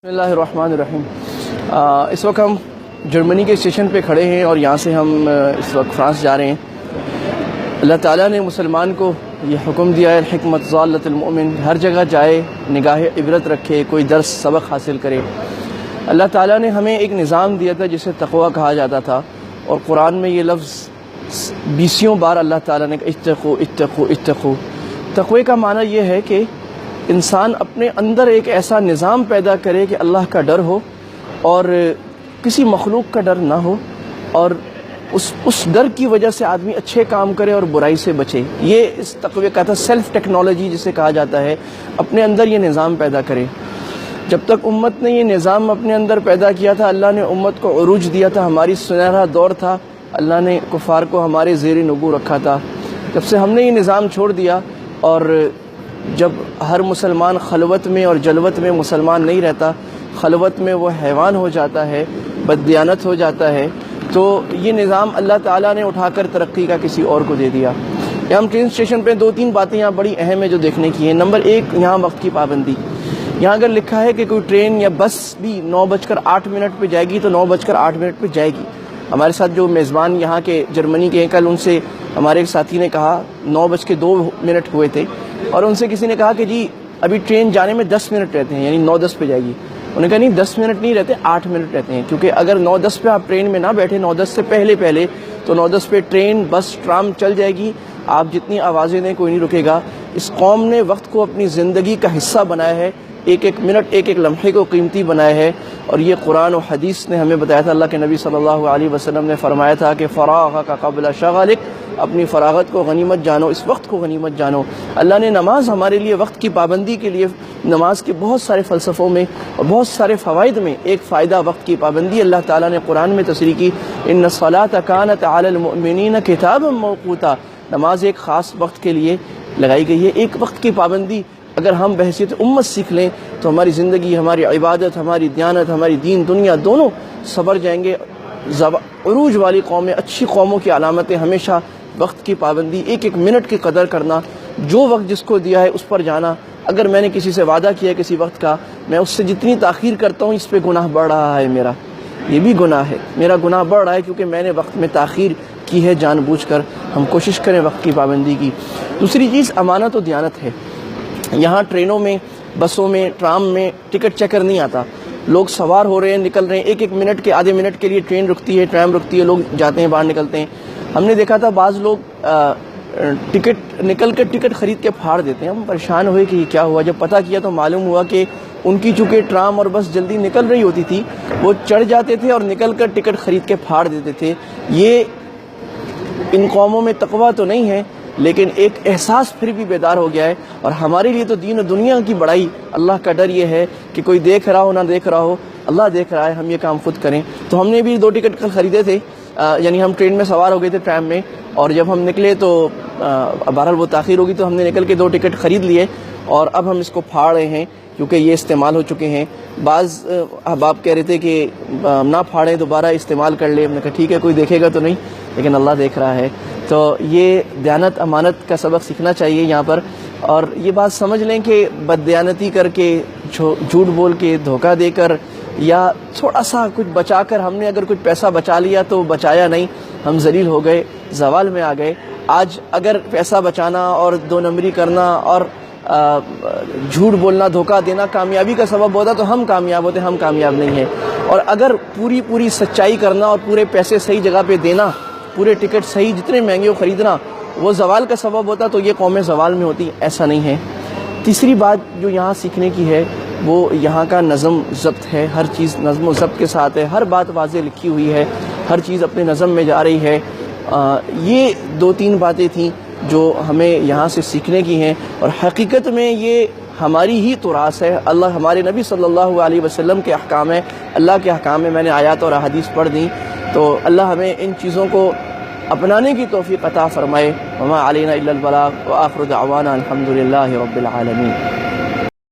بسم اللہ الرحمن الرحیم۔ اس وقت ہم جرمنی کے اسٹیشن پہ کھڑے ہیں اور یہاں سے ہم اس وقت فرانس جا رہے ہیں۔ اللہ تعالیٰ نے مسلمان کو یہ حکم دیا ہے الحکمت ضالۃ المؤمن، ہر جگہ جائے نگاہ عبرت رکھے، کوئی درس سبق حاصل کرے۔ اللہ تعالیٰ نے ہمیں ایک نظام دیا تھا جسے تقویٰ کہا جاتا تھا، اور قرآن میں یہ لفظ 20 بار اللہ تعالیٰ نے اتقو اتقو اتقو۔ تقوی کا معنی یہ ہے کہ انسان اپنے اندر ایک ایسا نظام پیدا کرے کہ اللہ کا ڈر ہو اور کسی مخلوق کا ڈر نہ ہو، اور اس ڈر کی وجہ سے آدمی اچھے کام کرے اور برائی سے بچے۔ یہ اس تقوی کا تھا، سیلف ٹیکنالوجی جسے کہا جاتا ہے، اپنے اندر یہ نظام پیدا کرے۔ جب تک امت نے یہ نظام اپنے اندر پیدا کیا تھا، اللہ نے امت کو عروج دیا تھا، ہماری سنہرا دور تھا، اللہ نے کفار کو ہمارے زیر نگو رکھا تھا۔ جب سے ہم نے یہ نظام چھوڑ دیا اور جب ہر مسلمان خلوت میں اور جلوت میں مسلمان نہیں رہتا، خلوت میں وہ حیوان ہو جاتا ہے، بددیانت ہو جاتا ہے، تو یہ نظام اللہ تعالیٰ نے اٹھا کر ترقی کا کسی اور کو دے دیا۔ یہاں ہم ٹرین اسٹیشن پہ 2-3 باتیں یہاں بڑی اہم ہیں جو دیکھنے کی ہیں۔ نمبر 1، یہاں وقت کی پابندی۔ یہاں اگر لکھا ہے کہ کوئی ٹرین یا بس بھی 9:08 پہ جائے گی تو 9:08 پہ جائے گی۔ ہمارے ساتھ جو میزبان یہاں کے جرمنی کے ہیں، کل ان سے ہمارے ایک ساتھی نے کہا 9:02 ہوئے تھے، اور ان سے کسی نے کہا کہ جی ابھی ٹرین جانے میں 10 منٹ رہتے ہیں، یعنی 9:10 پہ جائے گی۔ انہوں نے کہا نہیں، 10 منٹ نہیں رہتے، 8 منٹ رہتے ہیں، کیونکہ اگر 9:10 پہ آپ ٹرین میں نہ بیٹھے، 9:10 سے پہلے تو 9:10 پہ ٹرین بس ٹرام چل جائے گی، آپ جتنی آوازیں دیں کوئی نہیں رکے گا۔ اس قوم نے وقت کو اپنی زندگی کا حصہ بنایا ہے، ایک منٹ ایک لمحے کو قیمتی بنایا ہے، اور یہ قرآن و حدیث نے ہمیں بتایا تھا۔ اللہ کے نبی صلی اللہ علیہ وسلم نے فرمایا تھا کہ فراغ کا قبل شغلک، اپنی فراغت کو غنیمت جانو، اس وقت کو غنیمت جانو۔ اللہ نے نماز ہمارے لیے وقت کی پابندی کے لیے، نماز کے بہت سارے فلسفوں میں اور بہت سارے فوائد میں ایک فائدہ وقت کی پابندی اللہ تعالیٰ نے قرآن میں تصریح کی، ان الصلاۃ کانت علی المؤمنین کتابا موقوتا۔ نماز ایک خاص وقت کے لیے لگائی گئی ہے، ایک وقت کی پابندی اگر ہم بحیثیت امت سیکھ لیں تو ہماری زندگی، ہماری عبادت، ہماری دیانت، ہماری دین دنیا دونوں سنور جائیں گے۔ عروج والی قومیں، اچھی قوموں کی علامتیں ہمیشہ وقت کی پابندی، ایک منٹ کی قدر کرنا، جو وقت جس کو دیا ہے اس پر جانا۔ اگر میں نے کسی سے وعدہ کیا ہے کسی وقت کا، میں اس سے جتنی تاخیر کرتا ہوں اس پہ گناہ بڑھ رہا ہے میرا، یہ بھی گناہ ہے، میرا گناہ بڑھ رہا ہے کیونکہ میں نے وقت میں تاخیر کی ہے جان بوجھ کر۔ ہم کوشش کریں وقت کی پابندی کی۔ دوسری چیز امانت و دیانت ہے۔ یہاں ٹرینوں میں، بسوں میں، ٹرام میں ٹکٹ چیکر نہیں آتا، لوگ سوار ہو رہے ہیں، نکل رہے ہیں، ایک منٹ کے، آدھے منٹ کے لیے ٹرین رکتی ہے، ٹرام رکتی ہے، لوگ جاتے ہیں، باہر نکلتے ہیں۔ ہم نے دیکھا تھا بعض لوگ ٹکٹ نکل کے ٹکٹ خرید کے پھاڑ دیتے ہیں۔ ہم پریشان ہوئے کہ یہ کیا ہوا۔ جب پتہ کیا تو معلوم ہوا کہ ان کی چونکہ ٹرام اور بس جلدی نکل رہی ہوتی تھی، وہ چڑھ جاتے تھے اور نکل کر ٹکٹ خرید کے پھاڑ دیتے تھے۔ یہ ان قوموں میں تقویٰ تو نہیں ہے، لیکن ایک احساس پھر بھی بیدار ہو گیا ہے۔ اور ہمارے لیے تو دین و دنیا کی بڑائی، اللہ کا ڈر یہ ہے کہ کوئی دیکھ رہا ہو نہ دیکھ رہا ہو، اللہ دیکھ رہا ہے، ہم یہ کام خود کریں۔ تو ہم نے بھی 2 ٹکٹ خریدے تھے، یعنی ہم ٹرین میں سوار ہو گئے تھے ٹرام میں، اور جب ہم نکلے تو بہرحال وہ تاخیر ہوگی تو ہم نے نکل کے 2 ٹکٹ خرید لیے، اور اب ہم اس کو پھاڑ رہے ہیں کیونکہ یہ استعمال ہو چکے ہیں۔ بعض احباب کہہ رہے تھے کہ نہ پھاڑیں، دوبارہ استعمال کر لیں۔ ہم نے کہا ٹھیک ہے، کوئی دیکھے گا تو نہیں، لیکن اللہ دیکھ رہا ہے۔ تو یہ دیانت امانت کا سبق سیکھنا چاہیے یہاں پر، اور یہ بات سمجھ لیں کہ بددیانتی کر کے، جھوٹ بول کے، دھوکہ دے کر، یا تھوڑا سا کچھ بچا کر، ہم نے اگر کچھ پیسہ بچا لیا تو بچایا نہیں، ہم ذلیل ہو گئے، زوال میں آ گئے۔ آج اگر پیسہ بچانا اور 2 نمبری کرنا اور جھوٹ بولنا، دھوکہ دینا کامیابی کا سبب ہوتا تو ہم کامیاب ہوتے، ہم کامیاب نہیں ہیں۔ اور اگر پوری سچائی کرنا اور پورے پیسے صحیح جگہ پہ دینا، پورے ٹکٹ صحیح جتنے مہنگے ہو خریدنا، وہ زوال کا سبب ہوتا تو یہ قومیں زوال میں ہوتی، ایسا نہیں ہے۔ تیسری بات جو یہاں سیکھنے کی ہے وہ یہاں کا نظم ضبط ہے، ہر چیز نظم و ضبط کے ساتھ ہے، ہر بات واضح لکھی ہوئی ہے، ہر چیز اپنے نظم میں جا رہی ہے۔ یہ 2-3 باتیں تھیں جو ہمیں یہاں سے سیکھنے کی ہیں، اور حقیقت میں یہ ہماری ہی تراث ہے، اللہ ہمارے نبی صلی اللہ علیہ وسلم کے احکام ہے، اللہ کے احکام ہے۔ میں نے آیات اور احادیث پڑھ دیں، تو اللہ ہمیں ان چیزوں کو اپنانے کی توفیق عطا فرمائے۔ وما علینا الا البلاغ، وآخر دعوانا الحمد للہ رب العالمین۔